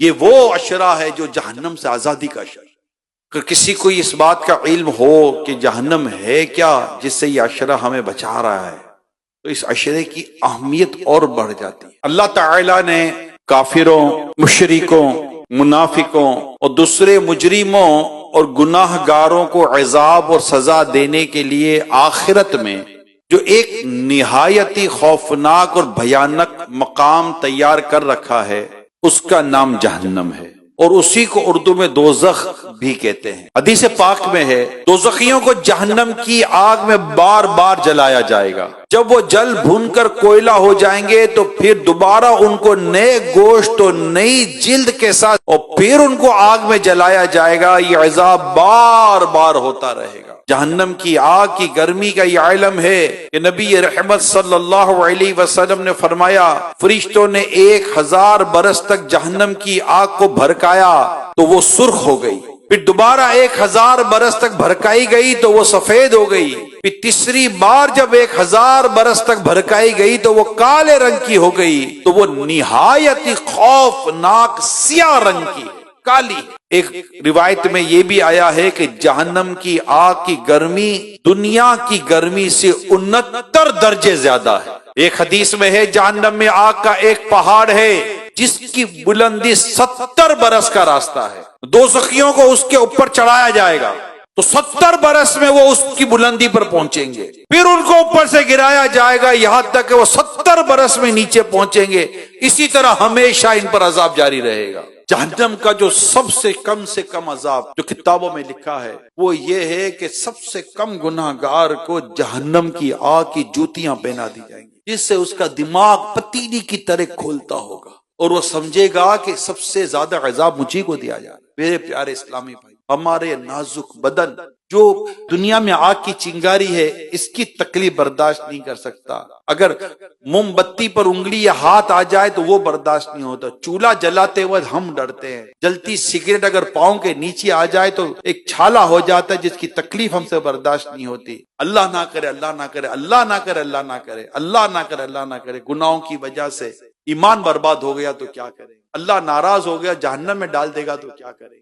یہ وہ عشرہ ہے جو جہنم سے آزادی کا عشرہ۔ اگر کسی کو اس بات کا علم ہو کہ جہنم ہے کیا جس سے یہ عشرہ ہمیں بچا رہا ہے، تو اس عشرے کی اہمیت اور بڑھ جاتی ہے۔ اللہ تعالیٰ نے کافروں، مشرکوں، منافقوں اور دوسرے مجرموں اور گناہ گاروں کو عذاب اور سزا دینے کے لیے آخرت میں جو ایک نہایتی خوفناک اور بھیانک مقام تیار کر رکھا ہے، اس کا نام جہنم ہے، اور اسی کو اردو میں دوزخ بھی کہتے ہیں۔ حدیث پاک میں ہے دوزخیوں کو جہنم کی آگ میں بار بار جلایا جائے گا، جب وہ جل بھن کر کوئلہ ہو جائیں گے تو پھر دوبارہ ان کو نئے گوشت اور نئی جلد کے ساتھ اور پھر ان کو آگ میں جلایا جائے گا۔ یہ عذاب بار بار ہوتا رہے گا۔ جہنم کی آگ کی گرمی کا یہ علم ہے کہ نبی رحمت صلی اللہ علیہ وسلم نے فرمایا فرشتوں نے 1000 برس تک جہنم کی آگ کو بھڑکایا تو وہ سرخ ہو گئی، پھر دوبارہ 1000 برس تک بھڑکائی گئی تو وہ سفید ہو گئی، پھر تیسری بار جب 1000 برس تک بھڑکائی گئی تو وہ کالے رنگ کی ہو گئی، تو وہ نہایت خوفناک سیاہ رنگ کی کالی۔ ایک روایت میں یہ بھی آیا ہے کہ جہنم کی آگ کی گرمی دنیا کی گرمی سے 69 درجے زیادہ ہے۔ ایک حدیث میں ہے جہنم میں آگ کا ایک پہاڑ ہے جس کی بلندی 70 برس کا راستہ ہے، دوزخیوں کو اس کے اوپر چڑھایا جائے گا تو 70 برس میں وہ اس کی بلندی پر پہنچیں گے، پھر ان کو اوپر سے گرایا جائے گا یہاں تک کہ وہ 70 برس میں نیچے پہنچیں گے۔ اسی طرح ہمیشہ ان پر عذاب جاری رہے گا۔ جہنم کا جو سب سے کم عذاب جو کتابوں میں لکھا ہے وہ یہ ہے کہ سب سے کم گناہ گار کو جہنم کی آگ کی جوتیاں پہنا دی جائیں گی، جس سے اس کا دماغ پتیلی کی طرح کھولتا ہوگا اور وہ سمجھے گا کہ سب سے زیادہ عذاب مجھے کو دیا جائے۔ میرے پیارے اسلامی بھائی، ہمارے نازک بدن جو دنیا میں آگ کی چنگاری ہے اس کی تکلیف برداشت نہیں کر سکتا، اگر موم بتی پر انگلی یا ہاتھ آ جائے تو وہ برداشت نہیں ہوتا، چولہا جلاتے وقت ہم ڈرتے ہیں، جلتی سگریٹ اگر پاؤں کے نیچے آ جائے تو ایک چھالا ہو جاتا ہے جس کی تکلیف ہم سے برداشت نہیں ہوتی۔ اللہ نہ کرے، اللہ نہ کرے، اللہ نہ کرے، اللہ نہ کرے، اللہ نہ کرے، اللہ نہ کرے، گناہوں کی وجہ سے ایمان برباد ہو گیا تو کیا کرے، اللہ ناراض ہو گیا جہنم میں ڈال دے گا تو کیا کرے۔